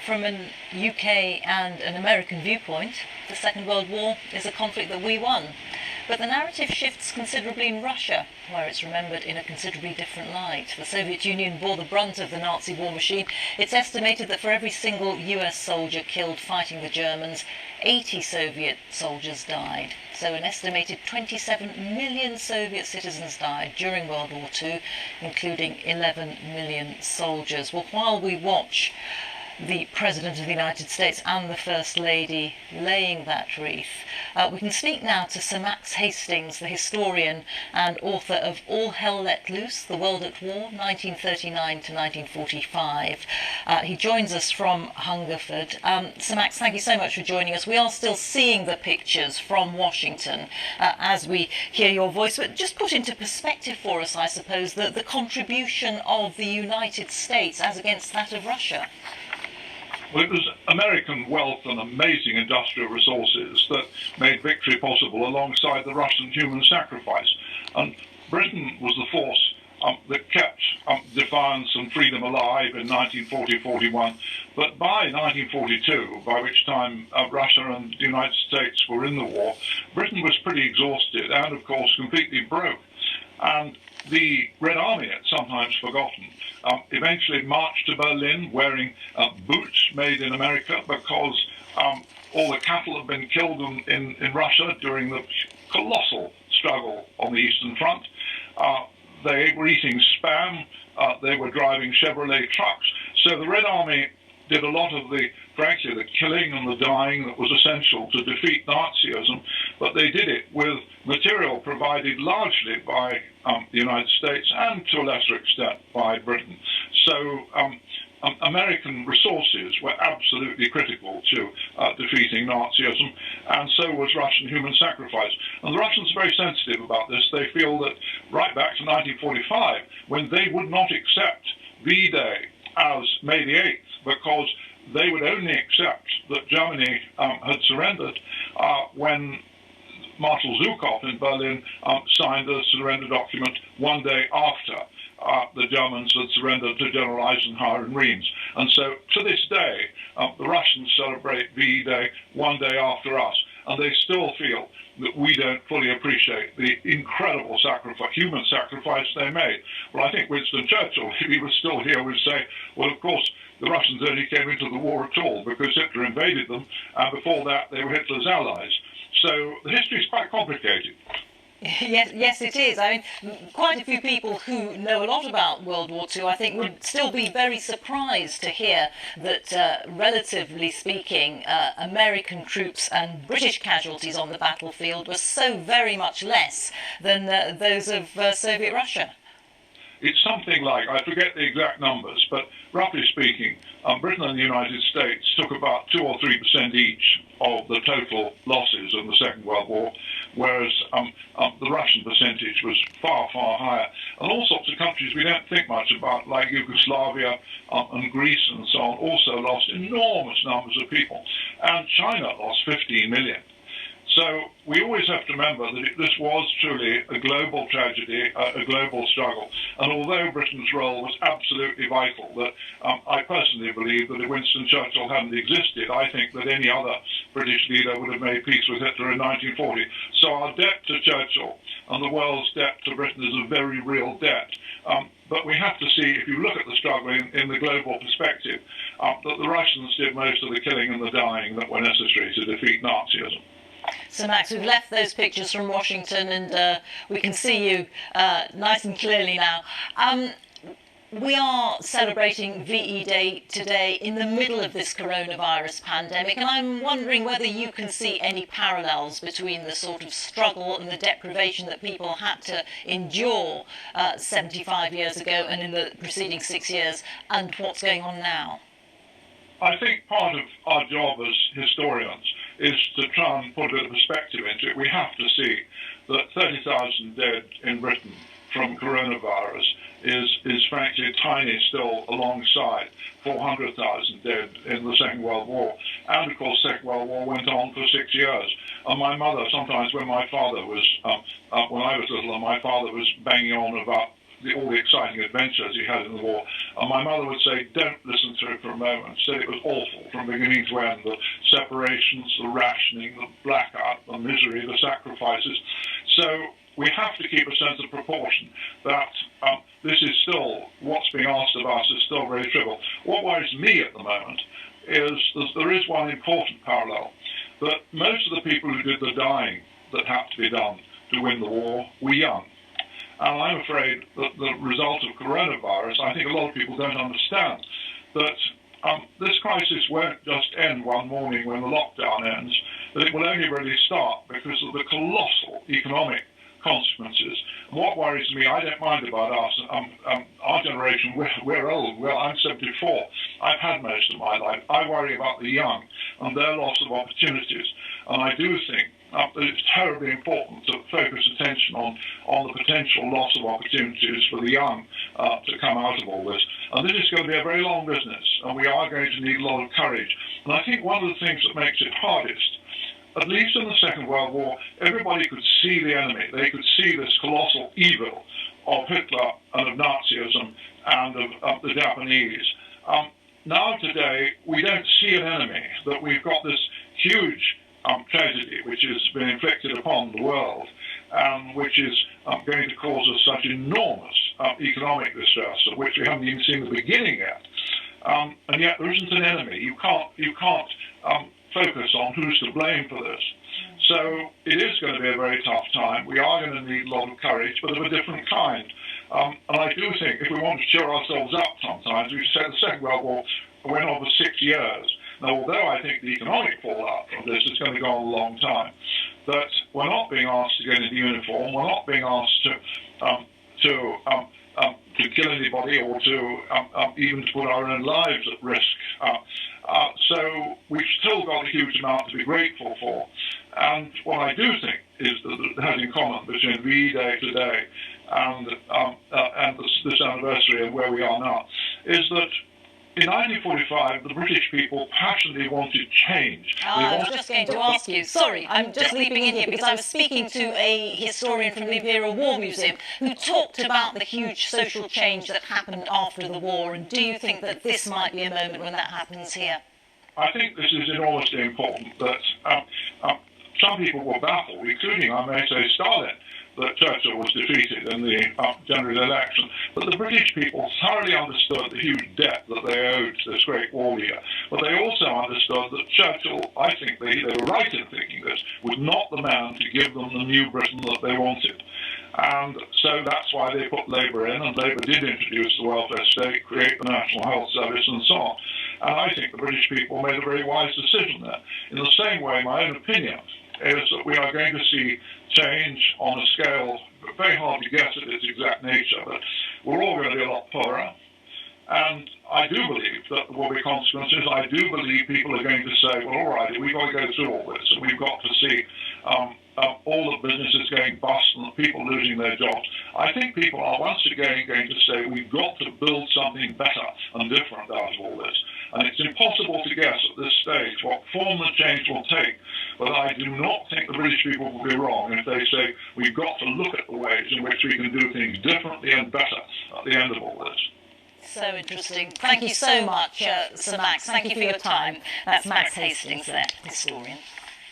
From an UK and an American viewpoint, the Second World War is a conflict that we won. But the narrative shifts considerably in Russia, where it's remembered in a considerably different light. The Soviet Union bore the brunt of the Nazi war machine. It's estimated that for every single US soldier killed fighting the Germans, 80 Soviet soldiers died. So an estimated 27 million Soviet citizens died during World War II, including 11 million soldiers. Well, while we watch the President of the United States and the First Lady laying that wreath, we can speak now to Sir Max Hastings, the historian and author of All Hell Let Loose, The World at War, 1939 to 1945. He joins us from Hungerford. Sir Max, thank you so much for joining us. We are still seeing the pictures from Washington as we hear your voice, but just put into perspective for us, I suppose, the contribution of the United States as against that of Russia. Well, it was American wealth and amazing industrial resources that made victory possible alongside the Russian human sacrifice. And Britain was the force that kept defiance and freedom alive in 1940-41. But by 1942, by which time Russia and the United States were in the war, Britain was pretty exhausted and, of course, completely broke. And the Red Army, it's sometimes forgotten, eventually marched to Berlin wearing boots made in America because all the cattle had been killed in Russia during the colossal struggle on the Eastern Front. They were eating Spam. They were driving Chevrolet trucks. So the Red Army did a lot of the killing and the dying that was essential to defeat Nazism, but they did it with material provided largely by the United States and to a lesser extent by Britain. So American resources were absolutely critical to defeating Nazism, and so was Russian human sacrifice. And the Russians are very sensitive about this. They feel that right back to 1945, when they would not accept V-Day as May the 8th, because they would only accept that Germany had surrendered when Marshal Zhukov in Berlin signed a surrender document one day after the Germans had surrendered to General Eisenhower in Reims. And so to this day, the Russians celebrate VE Day one day after us, and they still feel that we don't fully appreciate the incredible human sacrifice they made. Well, I think Winston Churchill, if he was still here, would say, well, of course, the Russians only came into the war at all because Hitler invaded them, and before that they were Hitler's allies. So the history is quite complicated. Yes, it is. I mean, quite a few people who know a lot about World War II, I think, would still be very surprised to hear that, relatively speaking, American troops and British casualties on the battlefield were so very much less than those of Soviet Russia. It's something like, I forget the exact numbers, but roughly speaking, Britain and the United States took about 2 or 3% each of the total losses in the Second World War, whereas the Russian percentage was far, far higher. And all sorts of countries we don't think much about, like Yugoslavia and Greece and so on, also lost enormous numbers of people. And China lost 15 million. So we always have to remember that this was truly a global tragedy, a global struggle. And although Britain's role was absolutely vital, that I personally believe that if Winston Churchill hadn't existed, I think that any other British leader would have made peace with Hitler in 1940. So our debt to Churchill and the world's debt to Britain is a very real debt. But we have to see, if you look at the struggle in the global perspective, that the Russians did most of the killing and the dying that were necessary to defeat Nazism. So, Max, we've left those pictures from Washington and we can see you nice and clearly now. We are celebrating VE Day today in the middle of this coronavirus pandemic, and I'm wondering whether you can see any parallels between the sort of struggle and the deprivation that people had to endure 75 years ago and in the preceding 6 years and what's going on now. I think part of our job as historians is to try and put a bit of perspective into it. We have to see that 30,000 dead in Britain from coronavirus is frankly tiny still alongside 400,000 dead in the Second World War. And of course, the Second World War went on for 6 years. And my mother, sometimes when my father was, when I was little, and my father was banging on about all the exciting adventures he had in the war, And my mother would say, don't listen to it for a moment. She said it was awful from beginning to end, the separations, the rationing, the blackout, the misery, the sacrifices. So we have to keep a sense of proportion, that this is still, what's being asked of us is still very trivial. What worries me at the moment is there is one important parallel, that most of the people who did the dying that had to be done to win the war were young. And I'm afraid that the result of coronavirus, I think a lot of people don't understand, that this crisis won't just end one morning when the lockdown ends, that it will only really start because of the colossal economic consequences. And what worries me, I don't mind about us, our generation, we're old, I'm 74, I've had most of my life. I worry about the young and their loss of opportunities. And I do think that it's terribly important to focus attention on the potential loss of opportunities for the young to come out of all this. And this is going to be a very long business, and we are going to need a lot of courage. And I think one of the things that makes it hardest, at least in the Second World War, everybody could see the enemy. They could see this colossal evil of Hitler and of Nazism and of the Japanese. Now today, we don't see an enemy, that we've got this huge tragedy which has been inflicted upon the world, which is going to cause us such enormous economic distress, of which we haven't even seen the beginning yet. And yet there isn't an enemy. You can't focus on who's to blame for this. So it is going to be a very tough time. We are going to need a lot of courage, but of a different kind. And I do think if we want to cheer ourselves up sometimes, we said the Second World War went on for 6 years. Now, although I think the economic fallout from this is going to go on a long time, that we're not being asked to get into uniform, we're not being asked to kill anybody or to even to put our own lives at risk. So we've still got a huge amount to be grateful for. And what I do think is that it has in common between VE Day today and this anniversary of where we are now, is that in 1945, the British people passionately wanted change. I was just going to ask you, sorry, I'm just leaping in here because I was speaking to a historian from the Imperial War Museum who talked about the huge social change that happened after the war, and do you think that this might be a moment when that happens here? I think this is enormously important, that some people were baffled, including, I may say, Stalin, that Churchill was defeated in the general election. But the British people thoroughly understood the huge debt that they owed to this great war leader. But they also understood that Churchill, I think they were right in thinking this, was not the man to give them the new Britain that they wanted. And so that's why they put Labour in, and Labour did introduce the welfare state, create the National Health Service and so on. And I think the British people made a very wise decision there. In the same way, my own opinion is that we are going to see change on a scale, very hard to guess at its exact nature, but we're all going to be a lot poorer. And I do believe that there will be consequences. I do believe people are going to say, well, all right, we've got to go through all this, and we've got to see all the businesses going bust and the people losing their jobs. I think people are once again going to say we've got to build something better and different out of all this. And it's impossible to guess at this stage what form the change will take. But I do not think the British people will be wrong if they say we've got to look at the ways in which we can do things differently and better at the end of all this. So interesting. Thank you so much, Sir Max. Thank you for your time. That's Max Hastings there, historian.